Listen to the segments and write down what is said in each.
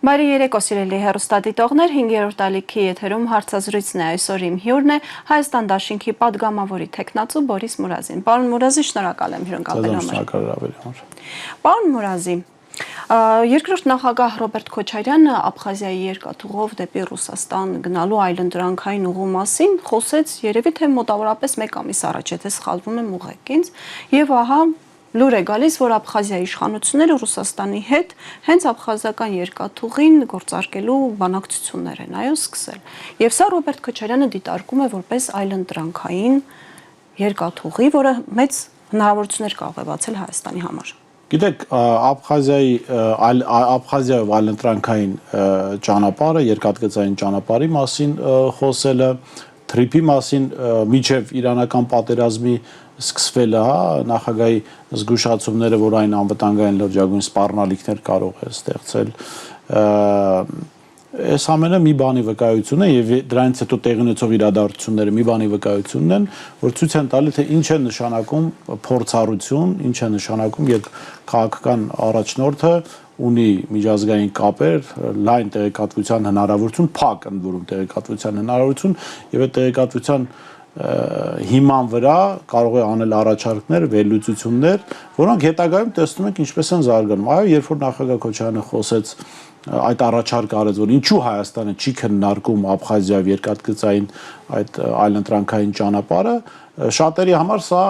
Բարի երեկո սիրելի հեռուստադիտողներ, 5-րդ ալիքի եթերում հարցազրույցն է, այսօր իմ հյուրն է Հայաստան դաշինքի պատգամավորի թեկնածու Բորիս Մուրազին։ Պարոն Մուրազի, շնորհակալ եմ հյուրընկալվելու համար։ Պարոն Մուրազի, երկրորդ նախագահ Ռոբերտ Քոչարյանը Աբխազիայի երկաթուղով դեպի Ռուսաստան գնալու այլընտրանքային ուղու մասին խոսեց երևի թե մոտավորապես 1 ամիս առաջ, եթե սխալվում եմ ուղղեք ինձ, եւ ահա լուր է գալիս, որ Աբխազիայի իշխանությունները Ռուսաստանի հետ հենց աբխազական երկաթուղին գործարկելու բանակցություններ են սկսել։ Եվ սա Ռոբերտ Քոչարյանը դիտարկում է որպես այլընտրանքային երկաթուղի, որը մեծ հնարավորություններ կարող է բացել Հայաստանի համար։ Գիտեք, Աբխազիայով այլընտրանքային ճանապարհը, երկաթգծային ճանապարհի մասին խոսելը, թրիփի մասին միջև իրանական պատերազմի սկսվելը, նախագահի զգուշացումները, որ այն անվտանգային լրջագույն սպառնալիքներ կարող է ստեղծել, այս ամենը մի բանի վկայություն է եւ դրանից հետո տեղի ունեցող իրադարձությունները մի բանի վկայությունն են, որ ցույց են տալի, թե ինչ է նշանակում փորձառություն, ինչ է նշանակում, երբ քաղաքական առաջնորդը ունի միջազգային կապեր, լայն տեղեկատվության հնարավորություն, փակ ընդ որում տեղեկատվության հնարավորություն եւ այդ տեղեկատվության հիման վրա կարող է անել առաջարկներ, վերլուծություններ, որոնք հետագայում տեսնում ենք ինչպես են զարգանում։ Այո, երբ որ նախագահ Քոչարյանը խոսեց այդ առաջարկը արեց, որ ինչու Հայաստանը չի քննարկում Աբխազիայով երկաթգծային այդ այլընտրանքային ճանապարհը, շատերի համար սա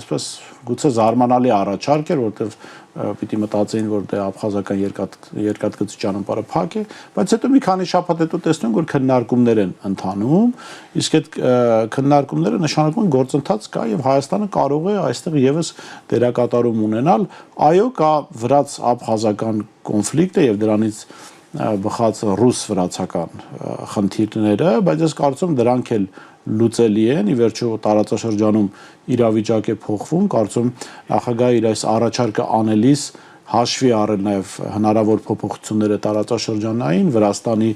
այսպես գուցե զարմանալի առաջարկ էր, որտեղ պիտի մտածեին, որ դե աբխազական երկաթգծի ճանապարհը փակ է, բայց հետո մի քանի շաբաթ հետո տեսնում ենք, որ քննարկումներ են ընթանում, իսկ այդ քննարկումները նշանակում են գործընթաց կա եւ Հայաստանը կարող է այստեղ եւս դերակատարում ունենալ։ Այո, կա վրաց-աբխազական կոնֆլիկտը եւ դրանից բխած ռուս-վրացական խնդիրները, բայց ես կարծում եմ դրանք էլ լուծելի են, ի վերջո տարածաշրջանում իրավիճակ է փոխվում, կարծում նախագահը իր այս առաջարկը անելիս հաշվի առել նաև հնարավոր փոփոխությունները տարածաշրջանային, Վրաստանի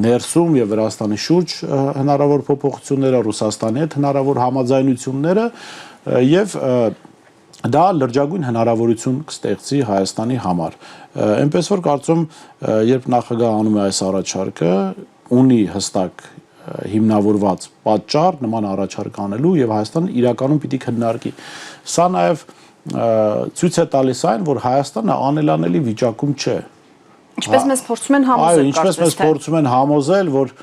ներսում եւ Վրաստանի շուրջ հնարավոր փոփոխությունները, Ռուսաստանի հետ հնարավոր համաձայնությունները եւ դա լրջագույն հնարավորություն կստեղծի Հայաստանի համար։ Այնպես որ կարծում երբ նախագահը անում է այս առաջարկը, ունի հստակ հիմնավորված պատճառ նման առաջարկ անելու եւ Հայաստանը իրականում պիտի քննարկի։ Սա նաեւ ցույց է տալիս այն, որ Հայաստանը անելանելի վիճակում չէ։ Ինչպես մեզ փորձում են համոզել, այո, ինչպես մեզ փորձում են համոզել, որ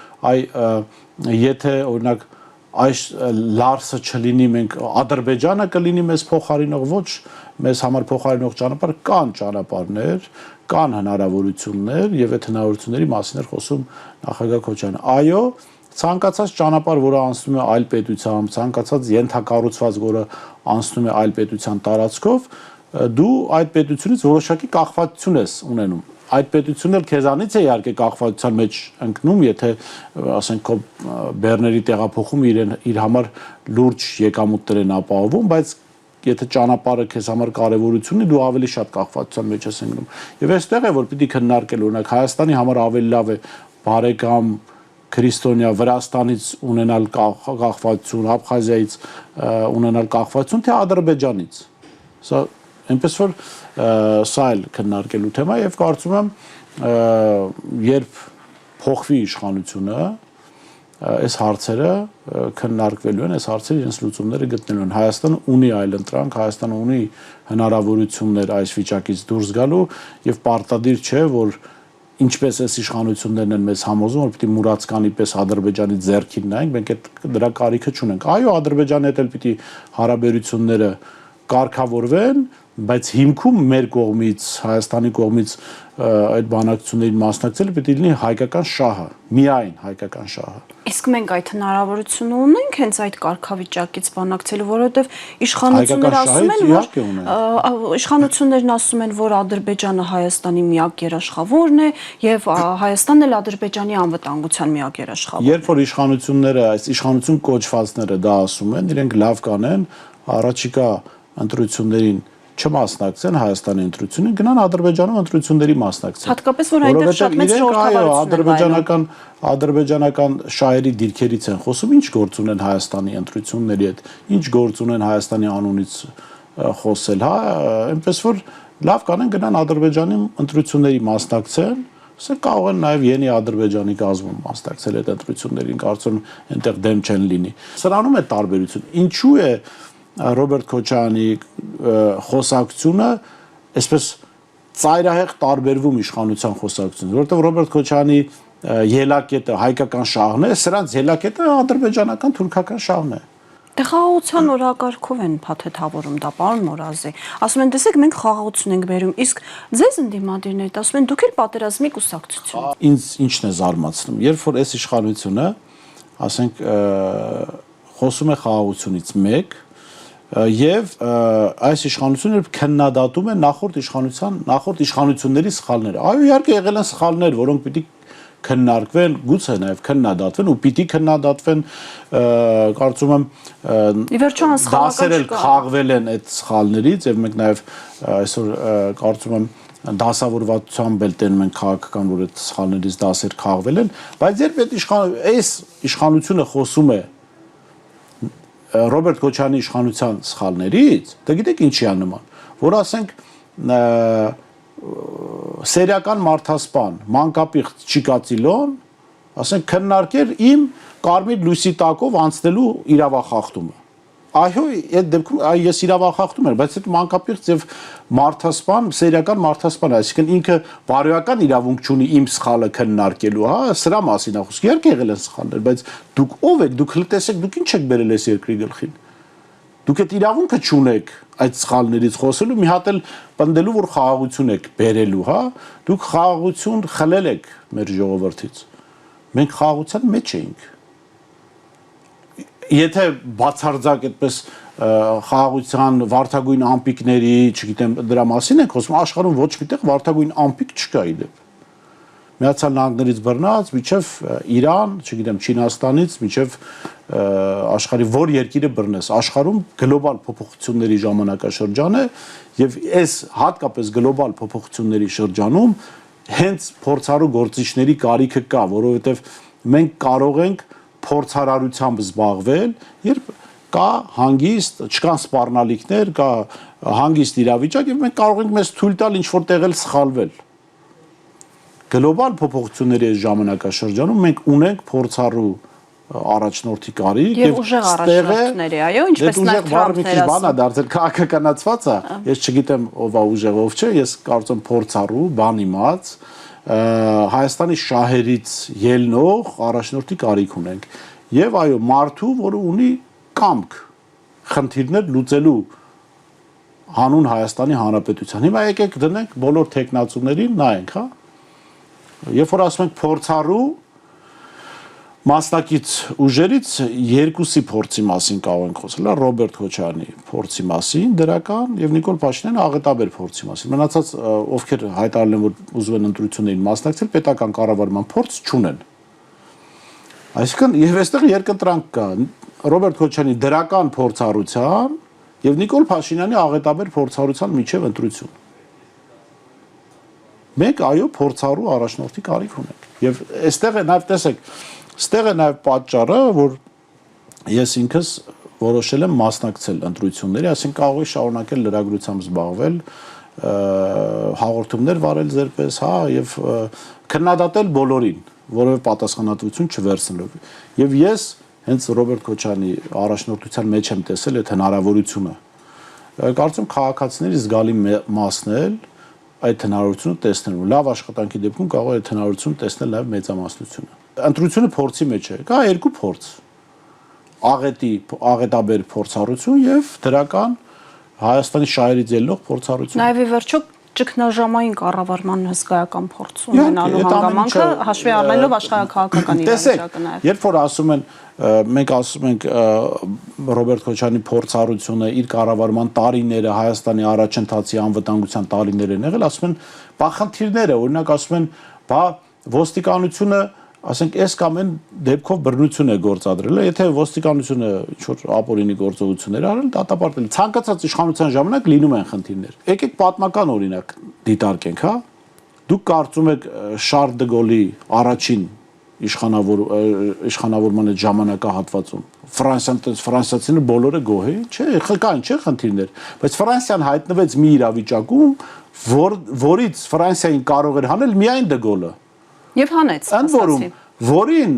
եթե օրինակ այս լարսը չլինի, մենք Ադրբեջանը կլինի մեզ փոխարինող, ոչ մեզ համար փոխարինող ճանապարհ, կան ճանապարհներ, կան հնարավորություններ եւ այդ հնարավորությունների մասին է խոսում նախագահ Քոչարյանը։ Այո, ցանկացած ճանապարհ, որը անցնում է այլ պետությամբ, ցանկացած ենթակառուցված, որը անցնում է այլ պետության տարածքով, դու այդ պետությունից որոշակի կախվածություն ես ունենում։ Այդ պետությունն էլ քեզանից է իհարկե կախվածության մեջ ընկնում, եթե ասենք քո բեռների տեղափոխումը իր համար լուրջ եկամուտներ են ապահովում, բայց եթե ճանապարհը քեզ համար կարևորություն ունի, դու ավելի շատ կախվածության մեջ ես ընկնում։ Եվ այստեղ է որ պիտի քննարկել, օրինակ Հայաստանի համար ավելի լավ է բարեկամ Քրիստոնյա Վրաստանից ունենալ կախվածություն, Աբխազիայից ունենալ կախվածություն, թե Ադրբեջանից։ Սա այնպես որ սա էլ քննարկելու թեմա եւ կարծում եմ երբ փոխվի իշխանությունը այս հարցերը քննարկվելու են, այս հարցերը իրենց լուծումները գտնելու են։ Հայաստանը ունի այլընտրանք, Հայաստանը ունի հնարավորություններ այս վիճակից դուրս գալու եւ պարտադիր չէ, որ ինչպես այս իշխանություններն են մեզ համոզում, որ պիտի մուրացկանի պես Ադրբեջանի ձեռքին նայենք, մենք այդ դրա կարիքը չունենք։ Այո, Ադրբեջանի հետ էլ պիտի հարաբերությունները կարգավորվեն, բայց հիմքում մեր կողմից, Հայաստանի կողմից այդ բանակցություններին մասնակցելը պետք է լինի հայկական շահը, միայն հայկական շահը։ Իսկ մենք այդ հնարավորությունը ունենք հենց այդ կարգավիճակից բանակցելու, որովհետև իշխանություններն ասում են, որ Ադրբեջանը Հայաստանի միակ երաշխավորն է եւ Հայաստանն էլ Ադրբեջանի անվտանգության միակ երաշխավորն է։ Երբ որ իշխանությունները, այս իշխանություն կոչվածները դա ասում են, իրենք լավ կանեն, առաջիկա ընտրություններին չմասնակցեն Հայաստանի ընտրությունին, գնան Ադրբեջանում ընտրությունների մասնակցեն։ Հատկապես որ այնտեղ շատ մեծ ժողովրդավարություն ադրբեջանական շահերի դիրքերից են խոսում, ինչ գործ ունեն Հայաստանի ընտրությունների հետ, ինչ գործ ունեն Հայաստանի անունից խոսել, հա, այնպես որ լավ կանեն գնան Ադրբեջանի ընտրությունների մասնակցեն, ասենք կարող են նաև Յենի Ադրբեջանի կազմում մասնակցել այդ ընտրություններին, կարծում եմ այնտեղ դեմ չեն լինի։ Սրանում է տարբերություն։ Ինչու է Ռոբերտ Քոչարյանի խոսակցությունը այսպես ծայրահեղ տարբերվում իշխանության խոսակցությունից, որովհետև Ռոբերտ Քոչարյանի ելակետը հայկական շահն է, սրանց ելակետը ադրբեջանական թուրքական շահն է։ Դե խաղաղության օրակարգով են փաթեթավորում դա, պարոն Մորազի։ Ասում են, տեսեք, մենք խաղաղություն ենք բերում, իսկ ձեզ ընդդիմադիրներդ ասում են, դուք էլ պատերազմի կուսակցություն։ Ինձ ինչն է զարմացնում, երբ որ այս իշխանությունը, ասենք, խոսում է խաղաղությունից մեկ, եւ այս իշխանությունը քննադատում է նախորդ իշխանությունների սխալները։ Այո, իհարկե եղել են սխալներ, որոնք պիտի քննարկվեն, գուցե նաև քննադատվեն ու պիտի քննադատվեն, կարծում եմ դասեր էլ խաղվել են այդ սխալներից եւ մենք նաև այսօր կարծում եմ դասավորվածությամբ էլ տենում են քաղաքական, որ այդ սխալներից դասեր խաղվել են, բայց երբ այս իշխանությունը խոսում է Ռոբերտ Քոչարյանի իշխանության սխալներից, դա գիտեք ինչի է նման, որ ասենք սերիական մարդասպան մանկապիղծ Չիկատիլոն, ասենք քննարկեր իմ կարմիր լույսի տակով անցնելու իրավախախտումը։ Այո, այդ դեպքում ես իրավախախտում եմ, բայց այդ մանկապիղծ եւ մարդասպան, սերիական մարդասպան, այսինքն ինքը բարոյական իրավունք չունի իմ սխալը քննարկելու, հա, սրա մասին է խոսքը։ Իհարկե եղել են սխալներ, բայց դուք ով եք, դուք տեսեք, դուք ինչ եք բերել այս երկրի գլխին։ Դուք այդ իրավունքը չունեք այդ սխալներից խոսելու, մի հատ էլ պնդելու, որ խաղաղություն եք բերելու, հա, դուք խաղաղություն խլել եք մեր ժողովրդից։ Մենք խաղաղության մեջ էինք։ Եթե բացարձակ այդպես խաղաղության վարդագույն ամպիկների, չգիտեմ, դրա մասին ենք խոսում, աշխարհում ոչ միտեղ վարդագույն ամպիկ չկա իդեպ։ Միացյալ Նահանգներից բռնած մինչև Իրան, չգիտեմ, Չինաստանից մինչև աշխարհի որ երկիրը բռնես, աշխարհում գլոբալ փոփոխությունների ժամանակաշրջան է եւ այս հատկապես գլոբալ փոփոխությունների շրջանում հենց փորձառու գործիչների կարիքը կա, որովհետեւ մենք կարող ենք փորձարարությամբ զբաղվել, երբ կա հանգիստ, չկան սպառնալիքներ, կա հանգիստ իրավիճակ եւ մենք կարող ենք մեզ թույլ տալ ինչ-որ տեղ էլ սխալվել։ Գլոբալ փոփոխությունների ժամանակաշրջանում մենք ունենք փորձառու առաջնորդի կարիք եւ ուժեղ առաջնորդների, այո, ինչպես նաև Թրամփն բանա դարձել քաղաքականացված է, ես չգիտեմ ով է ուժեղ ով չէ, ես կարծում փորձառու, բան իմաց, Հայաստանի շահերից ելնող առաջնորդի կարիք ունենք եւ այո, մարդու, որը ունի կամք խնդիրներ լուծելու հանուն Հայաստանի Հանրապետության։ Հիմա եկեք դնենք բոլոր տեխնացուներին նայենք, հա։ Երբ որ ասում ենք փորձառու մասնակից ուժերից երկուսի փորձի մասին կարող ենք խոսել, Ռոբերտ Քոչարյանի փորձի մասին, դրական եւ Նիկոլ Փաշինյանի աղետաբեր փորձի մասին։ Մնացած ովքեր հայտարարել են, որ ուզում են ընտրություններին մասնակցել, պետական կառավարման փորձ չունեն։ Այսինքն եւ այստեղ երկընտրանք կա Ռոբերտ Քոչարյանի դրական փորձառության եւ Նիկոլ Փաշինյանի աղետաբեր փորձառության միջև ընտրություն։ Մենք այո փորձառու առաջնորդի կարիք ունենք։ Եվ այստեղ է նաև տեսեք, այստեղ է նաև պատճառը, որ ես ինքս որոշել եմ մասնակցել ընտրությունների, այսինքն կարող եմ շարունակել լրագրությամբ զբաղվել, հաղորդումներ վարել ձերպես, հա, եւ քննադատել բոլորին, որովհետեւ պատասխանատվություն չվերցնելով։ Եվ ես հենց Ռոբերտ Քոչարյանի առաջնորդության մեջ եմ տեսել այդ հնարավորությունը։ Կարծում քաղաքացիների զգալի մասն էլ այդ հնարավորությունը տեսնելու։ Լավ աշխատանքի դեպքում կարող է այդ հնարավորությունը տեսնել նաև մեծամասնությունը։ Ընտրությունը փորձի մեջ է։ Կա երկու փորձ։ Աղետաբեր փորձառություն եւ դրական Հայաստանի շահերից ելնող փորձառություն։ Նաև ի վերջո ճգնաժամային կառավարման հսկայական փորձ ունենալու հանգամանքը հաշվի առնելով աշխարհակաղակական իրավիճակը նաև։ Երբ որ ասում են մենք ասում ենք Ռոբերտ Քոչարյանի փորձառությունը, իր կառավարման տարիները, Հայաստանի առաջընթացի անվտանգության տարիներ են եղել, ասում են, բա խնդիրները, օրինակ ասում են, բա ոստիկանությունը, ասենք, այս կամ այն դեպքով բռնություն է գործադրել, եթե ոստիկանությունը ինչ-որ ապօրինի գործողություններ արել, դատապարտել, ցանկացած իշխանության ժամանակ լինում են խնդիրներ։ Եկեք պատմական օրինակ դիտարկենք, հա։ Դուք կարծում եք Շարլ դե Գոլի առաջին իշխանավորման այդ ժամանակահատվածում, ֆրանսիացիները բոլորը գոհ էին, չէ, կային չէ խնդիրներ, բայց Ֆրանսիան հայտնվեց մի իրավիճակում, որից Ֆրանսիային կարող էր հանել միայն Դե Գոլը։ Եվ հանեց, Ընդ որում, որին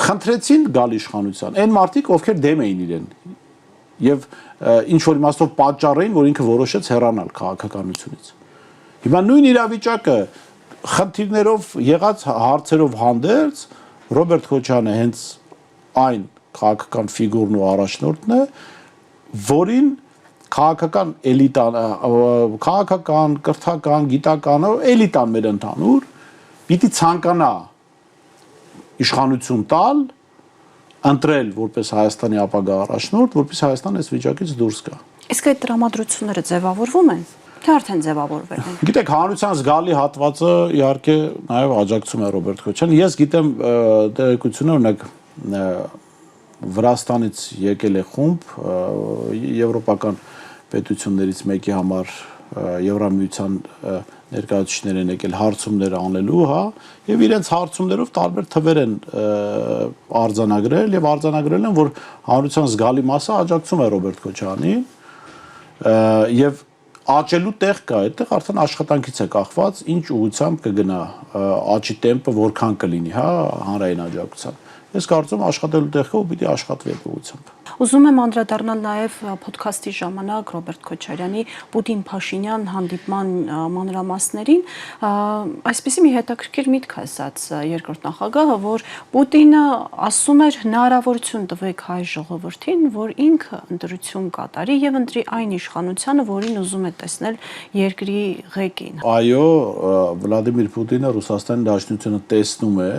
խնդրեցին գալ իշխանության, այն մարդիկ, ովքեր դեմ էին իրեն, եւ ինչ որ իմաստով պատճառ էին, որ ինքը որոշեց հեռանալ քաղաքականությունից։ Հիմա նույն իրավիճակը խնդիրներով եղած հարցերով հանդերձ Ռոբերտ Քոչյանը հենց այն քաղաքական ֆիգուրն ու առաջնորդն է, որին քաղաքական էլիտան, քաղաքական, կրթական, գիտական էլիտան մեր ընդհանուր պիտի ցանկանա իշխանություն տալ, ընտրել որպես Հայաստանի ապագա առաջնորդ, որպես Հայաստան այս վիճակից դուրս գա։ Իսկ այդ տրամադրությունները ձևավորվում են, թե արդեն ձևավորվել են։ Գիտեք, հանրության զգալի հատվածը իհարկե նաև աջակցում է Ռոբերտ Քոչյանին։ Ես գիտեմ տեղեկությունը, օրինակ Վրաստանից եկել է խումբ եվրոպական պետություններից մեկի համար Եվրամիության ներկայացուցիչներ են եկել հարցումներ անելու, հա, եւ իրենց հարցումներով տարբեր թվեր են արձանագրել եւ արձանագրել են, որ հանրության զգալի մասը աջակցում է Ռոբերտ Քոչյանին եւ աճելու տեղ կա, այդտեղ արդեն աշխատանքից է կախված, ինչ ուղղությամբ կգնա աճի տեմպը, որքան կլինի, հա, հանրային աջակցությամբ։ Ես կարծում եմ աշխատելու տեղ կա ու պիտի աշխատվի այդ ուղղությամբ։ Ուզում եմ անդրադառնալ նաև ոդքասթի ժամանակ Ռոբերտ Քոչարյանի Պուտին-Փաշինյան հանդիպման մանրամասներին, այսպեսի մի հետաքրքիր միտք ասաց երկրորդ նախագահը, որ Պուտինը ասում էր հնարավորություն տվեք հայ ժողովրդին, որ ինքը ընտրություն կատարի եւ ընտրի այն իշխանությանը, որին ուզում է տեսնել երկրի ղեկին։ Այո, Վլադիմիր Պուտինը Ռուսաստանի Դաշնությունը տեսնում է,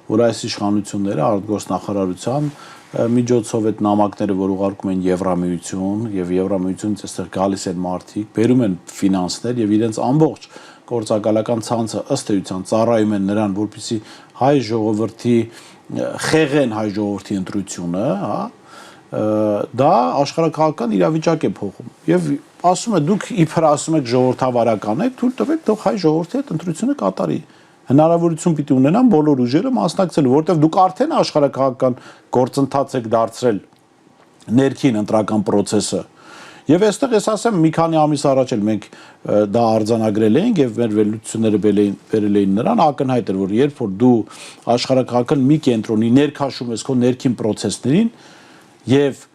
որ այս իշխանությունները արտգործնախարարության միջոցով այդ նամակները, որ ուղարկում են Եվրամիություն եւ Եվրամիությունից այստեղ գալիս են մարդիկ, բերում են ֆինանսներ եւ իրենց ամբողջ գործակալական ցանցը ըստ էության ծառայում են նրան, որպեսզի հայ ժողովրդի խեղեն հայ ժողովրդի ընտրությունը, հա, դա աշխարհակաղակական իրավիճակ է փոխում եւ ասում է դուք իբր ասում եք ժողովրդավարական եք, թույլ տվեք թող հայ ժողովրդի այդ ընտրությունը կատարի։ Հնարավորություն պիտի ունենան բոլոր ուժերը մասնակցելու, որովհետև դուք արդեն աշխարհակաղակական գործընթաց եք դարձրել ներքին ընտրական process-ը։ Եվ այստեղ ես ասեմ, մի քանի ամիս առաջ էլ մենք դա արձանագրել էինք եւ մեր վերլուծությունները բերել էին նրան, ակնհայտ էր, որ երբ որ դու աշխարհակաղակական մի կենտրոնի ներքաշում ես քո ներքին process-ներին եւ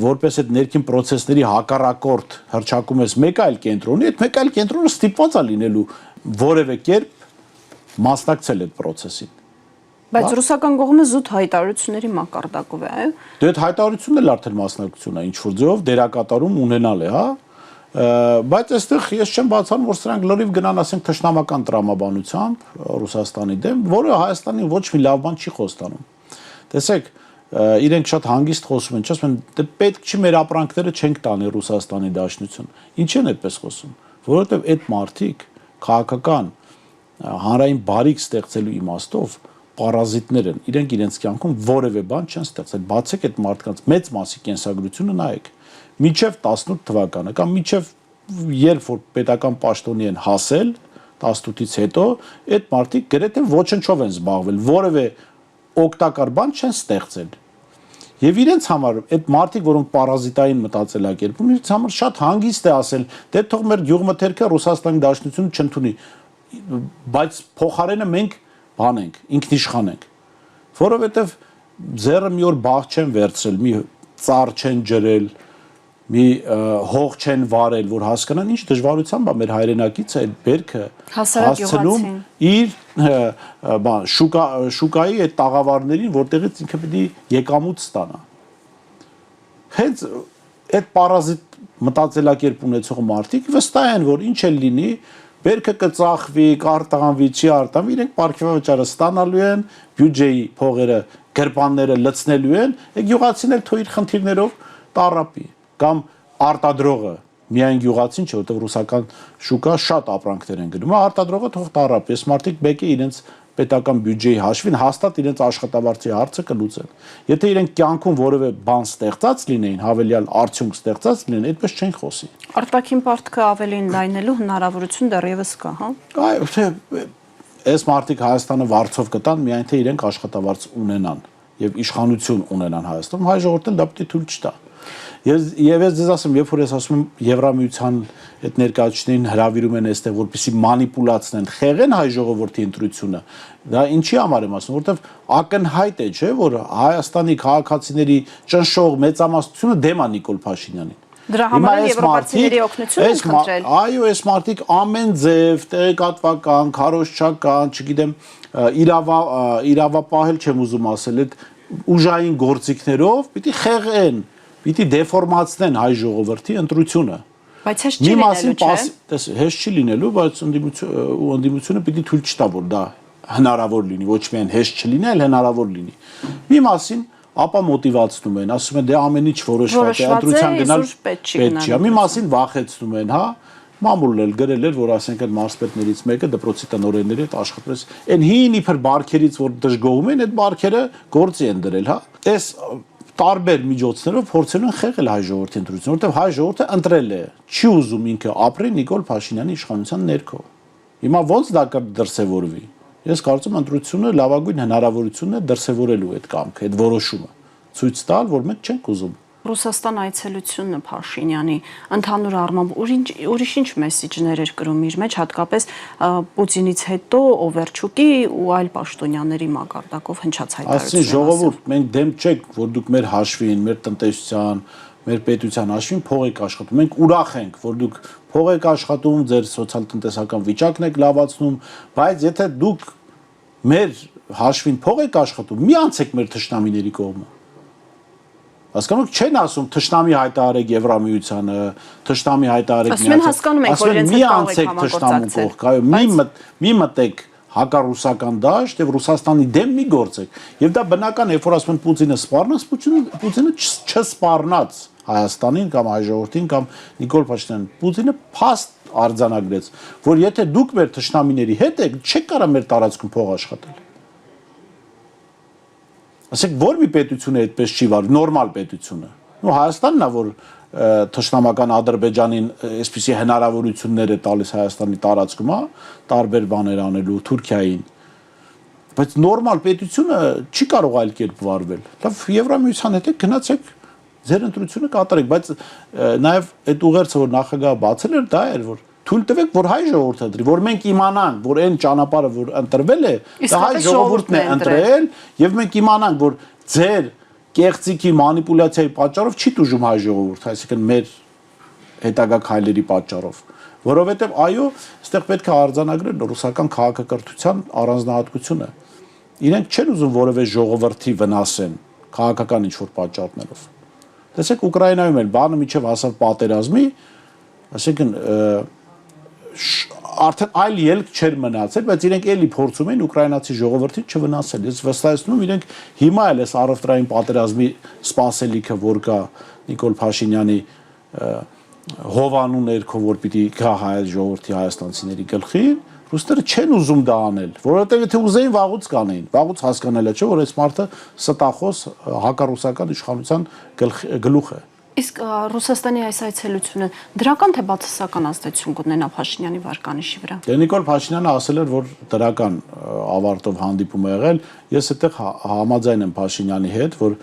որպես այդ ներքին process-ների հակառակորդ հրճակում ես մեկ այլ կենտրոնի, այդ մեկ այլ կենտրոնը ստիպված է լինելու որևէ կերպ մասնակցել այդ process-ին։ Բայց ռուսական կողմը զուտ հայտարարությունների մակարդակով է, այո։ Դե այդ հայտարարությունն էլ արդեն մասնակցություն է, ինչ որ ձեւով դերակատարում ունենալ է, հա։ Բայց այստեղ ես չեմ բացառում, որ սրանք լրիվ գնան, ասենք, թշնամական տրամաբանությամբ Ռուսաստանի դեմ, որը Հայաստանին ոչ մի լավ բան չի խոստանում։ Տեսեք, իրենք շատ հանգիստ խոսում են, չասում են, դե պետք չի մեր ապրանքները չենք տանի Ռուսաստանի Դաշնություն։ Ինչ են այդպես խոսում, որովհետեւ այդ մարդիկ քաղաքական հանրային բարիք ստեղծելու իմաստով պարազիտներ են, իրենք իրենց կյանքում որևէ բան չեն ստեղծել, բացեք այդ մարդկանց մեծ մասի կենսագրությունը նայեք, մինչև 18 թվականը կամ մինչև երբ որ պետական պաշտոնի են հասել 18-ից հետո, այդ մարդիկ գրեթե ոչնչով են զբաղվել, որևէ օգտակար բան չեն ստեղծել։ Եվ իրենց համար այդ մարդիկ, որոնք պարազիտային մտածելակերպ ունեն, իրենց համար շատ հանգիստ է ասել, դե թող մեր գյուղմթերքը Ռուսաստանի Դաշնությունը չընդունի, բայց փոխարենը մենք բան ենք, ինքնիշխան ենք, որովհետև ձեռը մի օր բաղ չեն վերցրել, մի ծառ չեն ջրել, մի հող չեն վարել, որ հասկանան ինչ դժվարությամբ է մեր հայրենակիցը այդ բերքը հասցնում իր շուկայի այդ տաղավարներին, որտեղից ինքը պիտի եկամուտ ստանա։ Հենց այդ պարազիտ մտածելակերպ ունեցող մարդիկ վստահ են, որ ինչ էլ լինի, բերքը կծախվի, կարտանվի, չի արտանվի, իրենք պարգևավճարը ստանալու են, բյուջեի փողերը, գրպանները լցնելու են, գյուղացիներ թող իր խնդիրներով տառապի, կամ արտադրողը միայն գյուղացին չէ, որտեղ ռուսական շուկա շատ ապրանքներ են գնում, արտադրողը թող տառապի, այս մարդիկ բեկե իրենց պետական բյուջեի հաշվին հաստատ իրենց աշխատավարձի հարցը կլուծեն։ Եթե իրենք կյանքում որևէ բան ստեղծած լինեին, հավելյալ արդյունք ստեղծած լինեն, այդպես չեն խոսի։ Արտաքին պարտքը ավելին լայնելու հնարավորություն դեռևս կա, հա։ Այո, այս մարդիկ Հայաստանը վարձով կտան, միայն թե իրենք աշխատավարձ ունենան։ եւ իշխանություն ունենան Հայաստանում, հայ ժողովուրդը դա պետք է թույլ չտա։ Եվ ես ձեզ ասեմ, երբ որ ես ասում եմ Եվրամիության այդ ներկայացուցիչներին հրավիրում են այստեղ, որպեսզի մանիպուլացնեն, խեղեն հայ ժողովրդի ընտրությունը, դա ինչի համար եմ ասում, որովհետև ակնհայտ է, չէ, որ Հայաստանի քաղաքացիների ճնշող մեծամասնությունը դեմ է Նիկոլ Փաշինյանին։ Դրա համար եվրոպացիների օգնություն են խնդրել։ Այո, այս մարդիկ ամեն ձև, տեղեկատվական, քարոզչական, չգիտեմ, իրավապահել չեմ ուզում ասել, այդ ուժային գործիքներով պիտի խեղեն, պիտի դեֆորմացնեն հայ ժողովրդի ընտրությունը։ Բայց հեշտ չի լինելու, չէ՞։ Հեշտ չի լինելու, բայց ընդդիմությունը պիտի թույլ չտա, որ դա հնարավոր լինի, ոչ միայն հեշտ չլինի, այլ հնարավոր լինի։ Մի մասին ապա մոտիվացնում են, ասում են դե ամեն ինչ որոշված է, ընտրության գնալ պետք չի։ Մի մասին վախեցնում են, հա, մամուլն էլ գրել էր, որ ասենք այդ մարզպետներից մեկը դպրոցի տնօրենների հետ աշխատեց, այն հին իբր բարքերից որ դժգոհում են, այդ բարքերը գործի են դրել, հա։ Այս տարբեր միջոցներով փորձելու են խեղել հայ ժողովրդի ընտրությունը, որովհետև հայ ժողովուրդը ընտրել է, չի ուզում ինքը ապրի Նիկոլ Փաշինյանի իշխանության ներքո։ Հիմա ո՞նց դա կդրսևորվի։ Ես կարծում եմ ընտրությունը լավագույն հնարավորությունն է դրսևորելու այդ կամքը, այդ որոշումը, ցույց տալ, որ մենք չենք ուզում։ Ռուսաստան այցելությունը Փաշինյանի ընդհանուր առմամբ ուրիշ ինչ մեսիջներ էր կրում իր մեջ, հատկապես Պուտինից հետո Օվերչուկի ու այլ պաշտոնյաների մակարդակով հնչած հայտարարությունները։ Այսինքն ժողովուրդ, մենք դեմ չենք, որ դուք մեր հաշվին, մեր տնտեսության, մեր պետության հաշվին փող եք աշխատում։ Մենք ուրախ ենք, որ դուք փող եք աշխատում, ձեր սոցիալ-տնտեսական վիճակն եք լավացնում, բայց եթե դուք մեր հաշվին փող եք աշխատում, մի անցեք մեր թշնամիների կողմը։ Հասկանում եք, չեն ասում թշնամի հայտարարեք Եվրամիությանը, թշնամի հայտարարեք մի մտեք հակառուսական դաշտ եւ Ռուսաստանի դեմ մի գործեք։ Եվ դա բնական է, երբ որ ասում են Պուտինը սպառնաց, Պուտինը չսպառնաց Հայաստանին կամ հայ ժողովրդին կամ Նիկոլ Փաշինյանին։ Պուտինը փաստ արձանագրեց, որ եթե դուք մեր թշնամիների հետ եք, չեք կարող մեր տարածքում փող աշխատել։ Ասեք, որ մի պետություն է այդպես չի վարվում, նորմալ պետությունը։ Ու Հայաստանն է, որ թշնամական Ադրբեջանին այսպիսի հնարավորություններ է տալիս Հայաստանի տարածքում, հա, տարբեր բաներ անելու, Թուրքիային։ Բայց նորմալ պետությունը չի կարող այլ կերպ վարվել։ Լավ, Եվրամիության հետ գնացեք, ձեր ընտրությունը կատարեք, բայց նաև այդ ուղերձը, որ նախագահը բացել էր, դա էր, որ թույլ տվեք, որ հայ ժողովուրդը ընտրի, որ մենք իմանանք, որ այն ճանապարհը, որ ընտրվել է, դա հայ ժողովուրդն է ընտրել, եւ մենք իմանանք, որ ձեր կեղծիքի մանիպուլյացիայի պատճառով չի տուժում հայ ժողովուրդը, այսինքն մեր հետագա քայլերի պատճառով, որովհետեւ այո, այստեղ պետք է արձանագրել ռուսական քաղաքակրթության առանձնահատկությունը։ Իրենք չեն ուզում որևէ ժողովրդի վնասեն քաղաքական ինչ-որ պատճառներով։ Տեսեք, Ուկրաինայում էլ բանը միջև հասավ պատերազմի, այսինքն արդեն այլ ելք չէր մնացել, բայց իրենք էլի փորձում էին ուկրաինացի ժողովրդին չվնասել։ Ես վստահեցնում իրենք հիմա էլ այս առևտրային պատերազմի սպասելիքը, որ կա Նիկոլ Փաշինյանի հովանու ներքո, որ պիտի գա հայ ժողովրդի հայաստանցիների գլխին, ռուսները չեն ուզում դա անել, որովհետև եթե ուզեին վաղուց կանեին, վաղուց հասկանալի չէ, որ այս մարդը ստախոս հակառուսական իշխանության գլուխ է։ Իսկ Ռուսաստանի այս այցելությունը դրական թե բացասական ազդեցություն կունենա Փաշինյանի վարկանիշի վրա։ Դե Նիկոլ Փաշինյանը ասել էր, որ դրական ավարտով հանդիպում է եղել։ Ես այդտեղ համաձայն եմ Փաշինյանի հետ, որ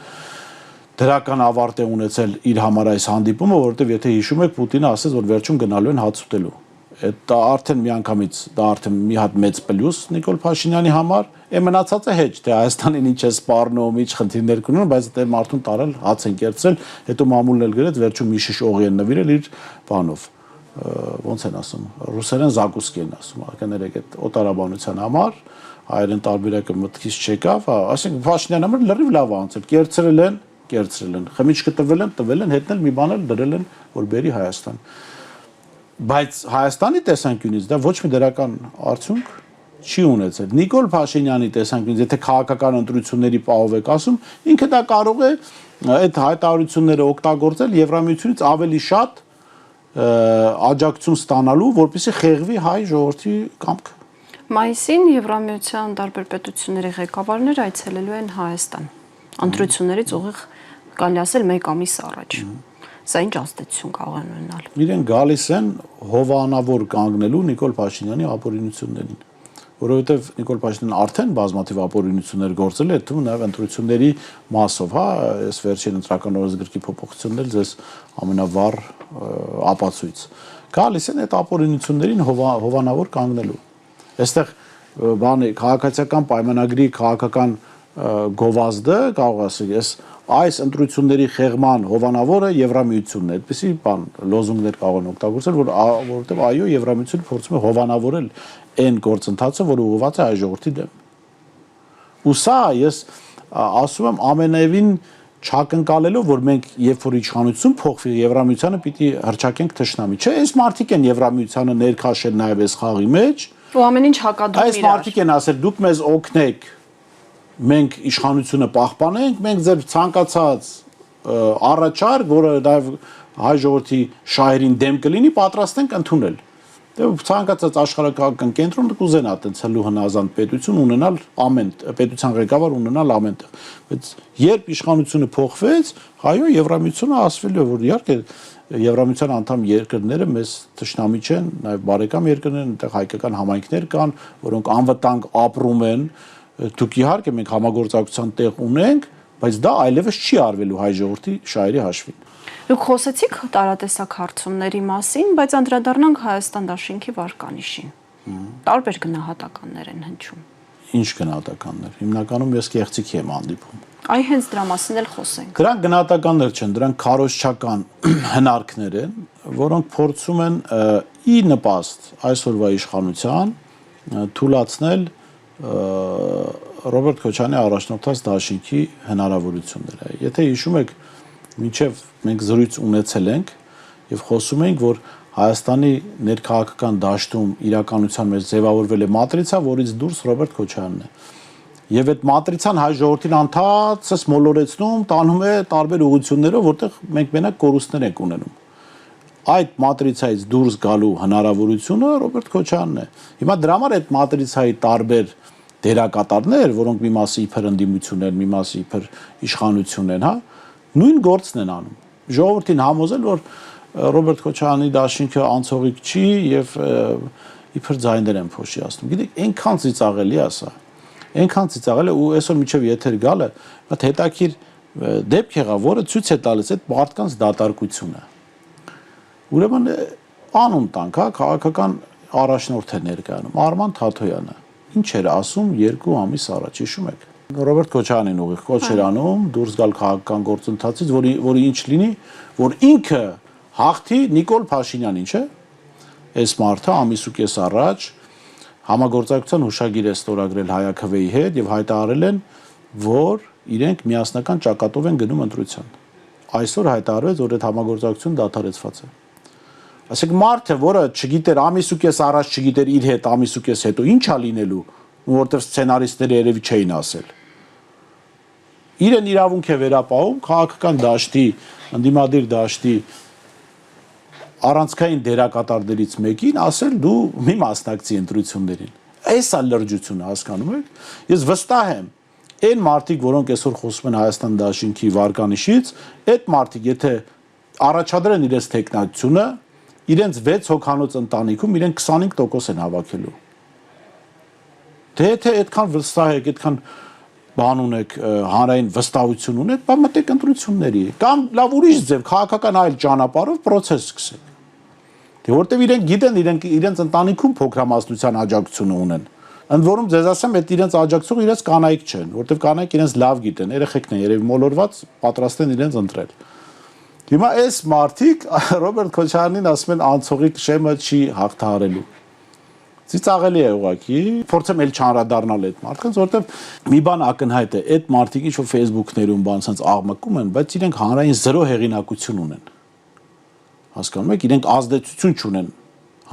դրական ավարտ է ունեցել իր համար այս հանդիպումը, որովհետև եթե հիշում եք, Պուտինը ասաց, որ վերջում գնալու են հաց ուտելու։ Դա արդեն միանգամից, դա արդեն մի հատ մեծ պլյուս Նիկոլ Փաշինյանի համար, մնացածը հեչ, թե Հայաստանին ինչ է սպառնում, ինչ խնդիրներ կունեն, բայց դե մարդուն տարել, հաց են կերծել, հետո մամուլն էլ գրեց, վերջում մի շիշ օղի են նվիրել իր բանով, ոնց են ասում, ռուսերեն զակուսկի են ասում, կներեք այդ օտարաբանության համար, հայերեն տարբերակը մտքից չեկավ, ասենք Փաշինյանը համար լրիվ լավ անցել, կերծրել են, խմիչքը տվել են, հետնել մի բան էլ դրել են, որ բերի Հայաստան։ Բայց Հայաստանի տեսանկյունից դա ոչ մի դրական արդյունք չի ունեցել։ Նիկոլ Փաշինյանի տեսանկյունից, եթե քաղաքական ընտրությունների պահով եք ասում, ինքը դա կարող է այդ հայտարարությունները օգտագործել Եվրամիությունից ավելի շատ աջակցություն ստանալու, որպեսզի խեղվի հայ ժողովրդի կամքը։ Մայիսին Եվրամիության տարբեր պետությունների ղեկավարներ այցելելու են Հայաստան։ Ընտրություններից ուղիղ կարելի ասել 1 ամիս առաջ։ Սա ինչ ազդեցություն կարող է ունենալ։ Իրեն գալիս են հովանավոր կանգնելու Նիկոլ Փաշինյանի ապօրինություններին։ որովհետև Նիկոլ Փաշինյանը արդեն բազմաթիվ ապօրինություններ գործել է, թվում նաև ընտրությունների մասով, հա, այս վերջին ընտրական օրենսգրքի փոփոխություններ ձեզ ամենավառ ապացույց։ Գալիս են այդ ապօրինություններին հովանավոր կանգնելու։ Այստեղ բանի քաղաքացիական պայմանագրի քաղաքական գովազդը կարող ասել այս ընտրությունների խեղման հովանավորը Եվրամիությունն է, այդպիսի բան լոզունգներ կարող են օգտագործել, որովհետև այո, Եվրամիությունը փորձում է հովանավորել այն գործընթացը, որը ուղղված է հայ ժողովրդի դեմ։ Ու սա ես ասում եմ ամենևին չակնկալելով, որ մենք երբ որ իշխանություն փոխվի Եվրամիությանը պիտի հրճակենք թշնամի։ Չէ, այս մարդիկ են Եվրամիությանը ներքաշել նաև այս խաղի մեջ։ Ու ամեն ինչ հակադրում իրար։ Այս մարդիկ են ասել դուք մեզ օգնեք, մենք իշխանությունը պահպանենք, մենք ձեր ցանկացած առաջարկ, որը նաև հայ ժողովրդի շահերին դեմ կլինի, պատրաստ ենք ընդունել։ Դե ցանկացած աշխարհակական կենտրոն կուզենա այդպես հլու հնազանդ պետություն ունենալ ամեն պետության ղեկավար ունենալ ամենտեղ։ Բայց երբ իշխանությունը փոխվեց, այո, Եվրամիությունը ասվել է, որ իհարկե Եվրամիության անդամ երկրները մեզ թշնամի չեն, նաև բարեկամ երկրներ են, այնտեղ հայկական համայնքներ կան, որոնք անվտանգ ապրում են։ Դուք իհարկե մենք համագործակցության տեղ ունենք, բայց դա այլևս չի արվելու հայ ժողովրդի շահերի հաշվին։ Դուք խոսեցիք տարատեսակ հարցումների մասին, բայց անդրադառնանք Հայաստան դաշինքի վարկանիշին։ Տարբեր գնահատականներ են հնչում։ Ինչ գնահատականներ։ Հիմնականում ես կեղծիքի եմ հանդիպում։ Այ հենց դրա մասին էլ խոսենք։ Դրանք գնահատականներ չեն, դրանք քարոզչական հնարքներ են, որոնք փորձում են ի նպաստ այսօրվա իշխանության թույլատրել Ռոբերտ Քոչարյանի առաջնորդած դաշինքի հնարավորությունները։ Եթե հիշում եք, մինչև մենք զրույց ունեցել ենք եւ խոսում ենք, որ Հայաստանի ներքաղաքական դաշտում իրականության մեջ ձևավորվել է մատրիցա, որից դուրս Ռոբերտ Քոչարյանն է։ Եվ այդ մատրիցան հայ ժողովրդին անդադս մոլորեցնում, տանում է տարբեր ուղղություններով, որտեղ մենք մենակ կորուստներ ենք ունենում։ Այդ մատրիցայից դուրս գալու հնարավորությունը Ռոբերտ Քոչարյանն է։ Հիմա դրա համար այդ մատրիցայի տարբեր դերակատարներ, որոնք մի մասը իբր ընդդիմություն են, մի մասը իբր իշխանություն են, հա, նույն գործն են անում։ Ժողովրդին համոզել, որ Ռոբերտ Քոչարյանի դաշինքը անցողիկ չի եւ իբր ձայներ են փոշիացնում։ Գիտեք, այնքան ծիծաղելի է սա։ Այնքան ծիծաղել է ու այսօր միջև եթեր գալը, այդ հետաքրիր դեպք եղավ, որը ցույց է տալիս այդ մարդկանց դատարկությունը։ Ուրեմն անուն տանք, հա, քաղաքական առաջնորդ է ներկայանում Արման Թաթոյանը։ Ինչ էր ասում 2 ամիս առաջ, հիշում եք։ Ռոբերտ Քոչարյանին ուղիղ կոչ էր անում դուրս գալ քաղաքական գործընթացից, որի ինչ լինի, որ ինքը հաղթի Նիկոլ Փաշինյանին, չէ՞։ Այս մարդը ամիս ու կես առաջ համագործակցության հուշագիր է ստորագրել Հայաքվեի հետ եւ հայտարարել են, որ իրենք միասնական ճակատով են գնում ընտրության։ Այսօր հայտարարեց, որ այդ համագործակցությունը դադարեցված է։ Ասեք մարդը, որը չգիտեր ամիս ու կես առաջ չգիտեր իր հետ ամիս ու կես հետո ինչա լինելու, որտեղ սցենարիստները երևի չէին ասել։ Իրեն իրավունք է վերապահում քաղաքական դաշտի, ընդդիմադիր դաշտի առանցքային դերակատարներից մեկին ասել դու մի մասնակցի ընտրություններին։ Այս է լրջությունը, հասկանում եք։ Ես վստահ եմ, այն մարդիկ, որոնք այսօր խոսում են Հայաստան դաշինքի վարկանիշից, այդ մարդիկ, եթե առաջադրեն իրենց տեխնատությունը, իրենց 6 հոգանոց ընտանիքում իրենք 25% են հավաքելու։ Դե եթե այդքան վստահ եք, այդքան բան ունեք, հանրային վստահություն ունեք, բա մտեք ընտրությունների։ Կամ լավ ուրիշ ձև քաղաքական այլ ճանապարհով process սկսեք։ Դե որտեվ իրենք գիտեն, իրենց ընտանիքում փոքրամասնության աջակցությունը ունեն։ Ընդ որում ձեզ ասեմ, այդ իրենց աջակցողը իրենց կանայք չեն, որտեվ կանայք իրենց լավ գիտեն, երեխեքն են երևի մոլորված, պատրաստ են իրենց ընտրել։ Հիմա այս մարդիկ Ռոբերտ Քոչարյանին ասում են անցողիկ շեմը չի հաղթահարելու։ Ծիծաղելի է ուղղակի, փորձեմ էլ չանդրադառնալ այդ մարդկանց, որովհետև մի բան ակնհայտ է, այդ մարդիկ ինչ որ Facebook-ներում բան ցած աղմկում են, բայց իրենք հանրային 0 հեղինակություն ունեն։ Հասկանում եք, իրենք ազդեցություն չունեն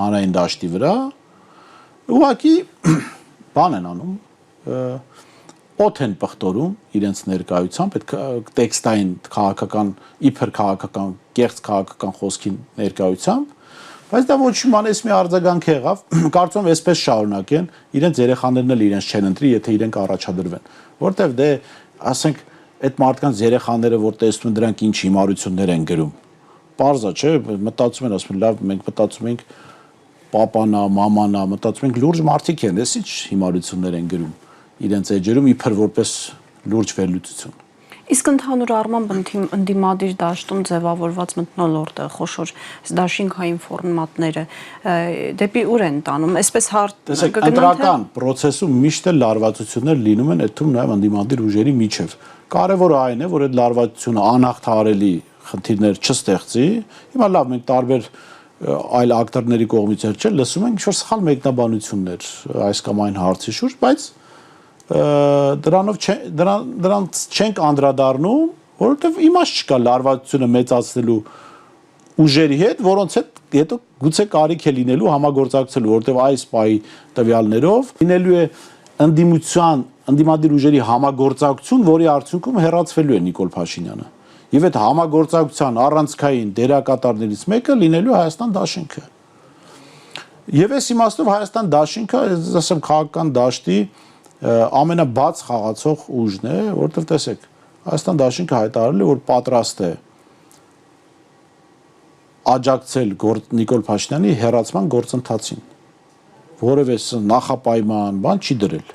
հանրային դաշտի վրա, ուղղակի բան են անում, օդ են պղտորում իրենց ներկայությամբ, այդ տեքստային քաղաքական, իբր քաղաքական, կեղծ քաղաքական խոսքի ներկայությամբ, բայց դա ոչ իման էս մի արձագանք եղավ, կարծում եմ այսպես շարունակեն, իրենց երեխաներն էլ իրենց չեն ընտրի, եթե իրենք առաջադրվեն, որտեվ դե ասենք այդ մարդկանց երեխաները, որ տեսնում են դրանք ինչ հիմարություններ են գրում, պարզ է, չէ, մտածում են, ասում են, լավ, մենք մտածում ենք պապանա, մամանա, մտածում ենք լուրջ մարդիկ են, էս ինչ հիմարություններ են գրում իրենց էջերում իբր որպես լուրջ վերլուծություն։ Իսկ ընդհանուր առմամբ ընդդիմադիր դաշտում ձևավորված մթնոլորտը, խոշոր դաշինքային ֆորմատները դեպի ուր են տանում, այսպես Տեսեք, ընտրական process-ում միշտ էլ լարվածություններ լինում են, այդ թվում նաև ընդդիմադիր ուժերի միջև։ Կարևորը այն է, որ այդ լարվածությունը անհաղթահարելի խնդիրներ չստեղծի։ Հիմա լավ, մենք տարբեր այլ ակտորների կողմից չէ, լսում ենք ինչ-որ սխալ մեկնաբանություններ այս կամ այն հարցի շուրջ, բայց դրանց չենք անդրադառնում, որովհետև իմաստ չկա լարվածությունը մեծացնելու ուժերի հետ, որոնց հետ հետո գուցե կարիք է լինելու համագործակցելու, որովհետև այս պահի տվյալներով լինելու է ընդդիմադիր ուժերի համագործակցություն, որի արդյունքում հեռացվելու է Նիկոլ Փաշինյանը։ Եվ այդ համագործակցության առանցքային դերակատարներից մեկը լինելու Հայաստան դաշինքը։ Եվ այս իմաստով Հայաստան դաշինքը, ասեմ, քաղաքական դաշտի ամենաբաց խաղացող ուժն է, որովհետև տեսեք, Հայաստան դաշինքը հայտարարել է, որ պատրաստ է աջակցել Նիկոլ Փաշինյանի հեռացման գործընթացին, որևէ նախապայման բան չի դրել։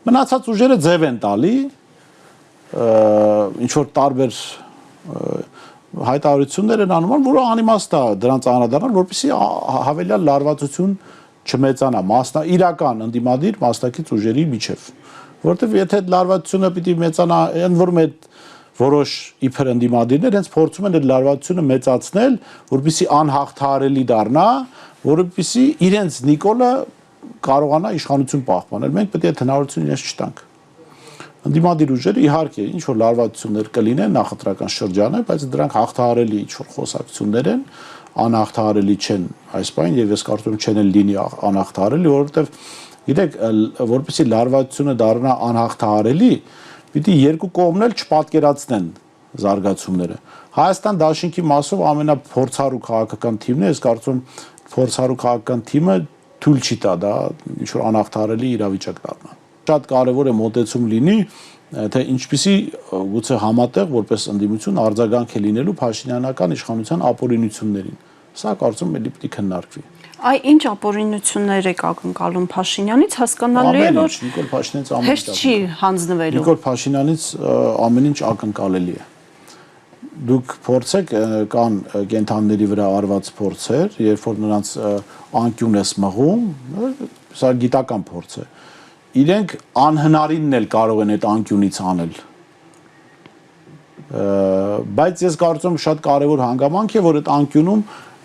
Մնացած ուժերը ձև են տալի, ինչ որ տարբեր հայտարարություններ են անում, որը անիմաստ է դրանց անդրադառնալ, որպեսզի հավելյալ լարվածություն չմեծանա իրական ընդդիմադիր մասնակից ուժերի միջև, որովհետև եթե լարվածությունը պիտի մեծանա, այն որում է որոշ իբր ընդդիմադիրներ հենց փորձում են այդ լարվածությունը մեծացնել, որպեսզի անհաղթահարելի դառնա, որպեսզի իրենց Նիկոլը կարողանա իշխանություն պահպանել։ Մենք պետք է այդ հնարավորությունը իրենց չտանք։ Ընդդիմադիր ուժերը իհարկե ինչ որ լարվածություններ կլինեն նախընտրական շրջանը, բայց դրանք հաղթահարելի ինչ որ խոսակցություններ են, անհաղթահարելի չեն այս բան եւ ես կարծում եմ չեն էլ լինի անհաղթահարելի, որովհետեւ գիտեք, որպեսզի լարվածությունը դառնա անհաղթահարելի, պիտի երկու կողմն էլ չպատկերացնեն զարգացումները։ Հայաստան դաշինքի մասով ամենափորձառու քաղաքական թիմն է, ես կարծում եմ փորձառու քաղաքական թիմը թույլ չի տա դա ինչ որ անհաղթահարելի իրավիճակ դառնա։ Շատ կարևոր է մոտեցում լինի, թե ինչպիսի գուցե համատեղ որպես ընդդիմություն արձագանք է լինելու Փաշինյանական իշխանության ապօրինություններին։ Սա կարծում եմ էլի պիտի քննարկվի։ Այ ինչ ապօրինություններ եք ակնկալում Փաշինյանից, հասկանալի է, որ Նիկոլ Փաշինյանից ամեն ինչ հեշտ չի հանձնվելու։ Նիկոլ Փաշինյանից ամեն ինչ ակնկալելի է։ Դուք փորձեք, կան կենթանիների վրա արված փորձեր, երբ որ նրանց անկյուն ես մղում, սա գիտական փորձ է։ Իրենք անհնարինն էլ կարող են այդ անկյունից անել։ Բայց ես կարծում եմ շատ կարևոր հանգամանք է, որ այդ անկյունում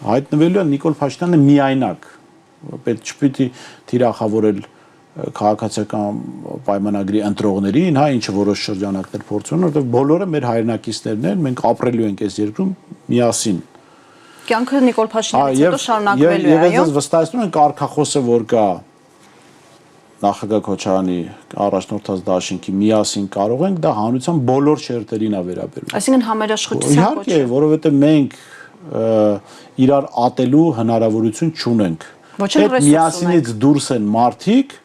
հայտնվելու է Նիկոլ Փաշինյանը միայնակ։ Պետք չպիտի թիրախավորել քաղաքացիական պայմանագրի ընտրողներին, հա, ինչը որոշ շրջանակներ փորձում են, որովհետև բոլորը մեր հայրենակիցներն են, մենք ապրելու ենք այս երկրում միասին։ Կյանքը Նիկոլ Փաշինյանից հետո շարունակվելու է, այո։ Եվ ես վստահեցնում եմ կարգախոսը, որ կա նախագահ Քոչարյանի առաջնորդած դաշինքի միասին կարող ենք դա հանրության բոլոր շերտերին է վերաբերում։ Այսինքն համերաշխությունության իհարկե, որովհետև մենք իրար ատելու հնարավորություն չունենք։ Այդ միասինից դուրս են մարդիկ,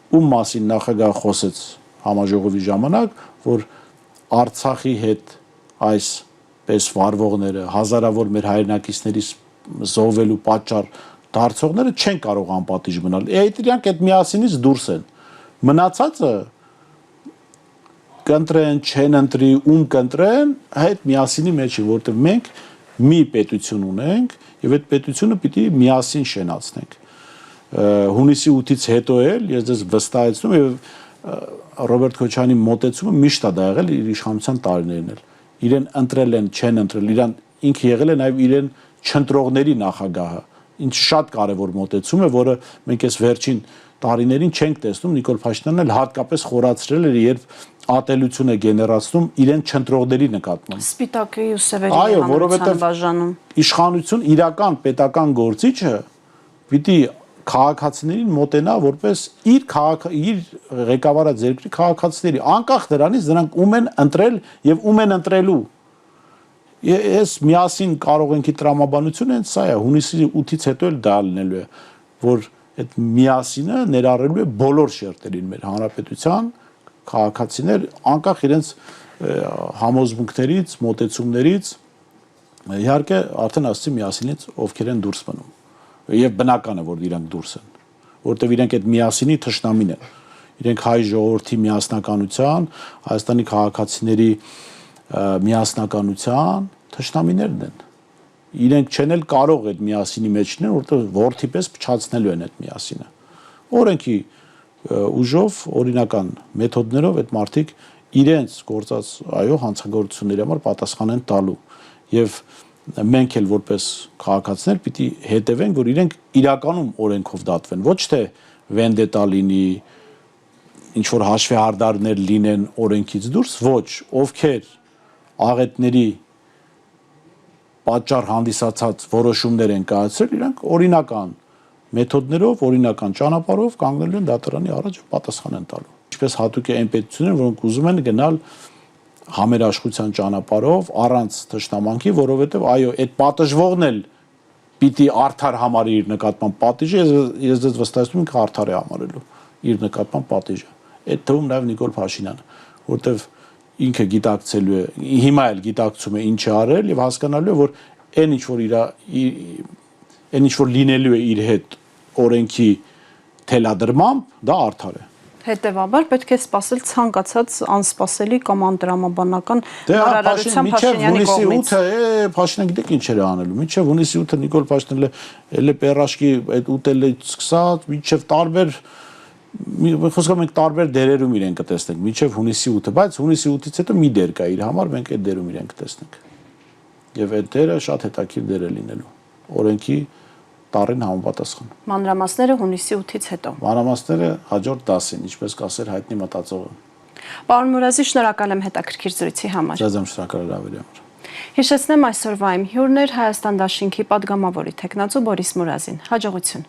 ում մասին նախագահ խոսեց համաժողովի ժամանակ, որ Արցախի հետ այսպես վարվողները, հազարավոր մեր հայրենակիցներից զոհվելու պատճառ դարձողները չեն կարող անպատիժ մնալ։ Այդ իրանք այդ միասինից դուրս են։ Մնացածը կընտրեն, չեն ընտրի, ում կընտրեն, այդ միասինի մեջ է, որովհետև մենք մի պետություն ունենք եւ այդ պետությունը պիտի միասին շենացնենք։ Հունիսի 8-ից հետո էլ ես դες վստահեցնում եւ Ռոբերտ Քոչարյանի մոտեցումը միշտ է դա եղել իր իշխանության տարիներն էլ։ Իրեն ընտրել են, չեն ընտրել, իրան ինքը եղել է նաեւ իրեն չընտրողների նախագահը, ինչ շատ կարևոր մոտեցում է, որը մենք այս վերջին տարիներին չենք տեսնում, Նիկոլ Փաշինյանն էլ հատկապես խորացրել էր, երբ ատելություն է գեներացնում իրեն չընտրողների նկատմամբ։ Սպիտակի ու սևերի հանրության բաժանում։ Իշխանություն իրական պետական գործիչը պիտի քաղաքացիներին մոտենա որպես իր ղեկավարած երկրի քաղաքացիների, անկախ դրանից նրանք ում են ընտրել եւ ում են ընտրելու։ Ես միասին կարող ենք տրամաբանությունը հենց սա է, հունիսի 8-ից հետո էլ դա լինելու է, որ այդ միասինը ներառելու է բոլոր շերտերին մեր հանրապետության քաղաքացիներ, անկախ իրենց համոզմունքներից, մոտեցումներից, իհարկե արդեն ասացի միասինից ովքեր են դուրս մնում։ եւ բնական է, որ իրանք դուրս են, որտեւ իրանք այդ միասինի թշնամին են։ Իրենք հայ ժողովրդի միասնականության, Հայաստանի քաղաքացիների միասնականության թշնամիներն են։ Իրենք չեն էլ կարող այդ միասինի մեջ լինել, որտեղ ворթի պես փչացնելու են այդ միասինը։ Օրենքի ուժով, օրինական մեթոդներով այդ մարդիկ իրենց գործած հանցագործությունների համար պատասխան են տալու եւ մենք էլ որպես քաղաքացիներ պիտի հետևենք, որ իրենք իրականում օրենքով դատվեն, ոչ թե վենդետա լինի, ինչ որ հաշվեհարդարներ լինեն օրենքից դուրս, ոչ, ովքեր աղետների պատճառ հանդիսացած որոշումներ են կայացրել, իրանք օրինական մեթոդներով, օրինական ճանապարհով կանգնելու են դատարանի առաջ պատասխան են տալու։ Ինչպես հատուկ է այն պետությունները, որոնք ուզում են գնալ համերաշխության ճանապարհով առանց թշնամանքի, որովհետև այո, այդ պատժվողն էլ պիտի արդար համարի իր նկատմամբ պատիժը, ես դες վստահեցնում եմ արդար է համարելու իր նկատմամբ պատիժը։ Այդ թվում նաև Նիկոլ Փաշինյանը, որտեվ ինքը գիտակցելու է, հիմա էլ գիտակցում է ինչ է արել եւ հասկանալու է, որ այն ինչ որ լինելու է իր հետ օրենքի թելադրմամբ, դա արդար է։ Հետևաբար պետք է սպասել ցանկացած անսպասելի կամ անդրամաբանական հարարարության Փաշինյանի կողմից։ Փաշինյանը գիտեք ինչ էր անելու։ Մինչև հունիսի 8-ը Նիկոլ Փաշինյանը էլ է պերաշկի այդ ուտել է սկսած, մինչև տարբեր խոսքով մենք տարբեր դերերում իրեն կտեսնենք, մինչև հունիսի 8-ը, բայց հունիսի 8-ից հետո մի դեր կա իր համար, մենք այդ դերում իրեն կտեսնենք։ Եվ այդ դերը շատ հետաքրքիր դեր է լինելու։ Օրենքի տարին համապատասխան։ Մանրամասները հունիսի 8-ից հետո։ Մանրամասները հաջորդ դասին, ինչպես կասեր հայտնի մտածողը։ Պարոն Մուրազի, շնորհակալ եմ հետաքրքիր զրույցի համար։ Ձեզ եմ շնորհակալ հրավերի համար։ Հիշեցնեմ այսօրվա իմ հյուրն էր Հայաստան դաշինքի падգամավորի տեխնացու Բորիս Մուրազին։ Հաջողություն։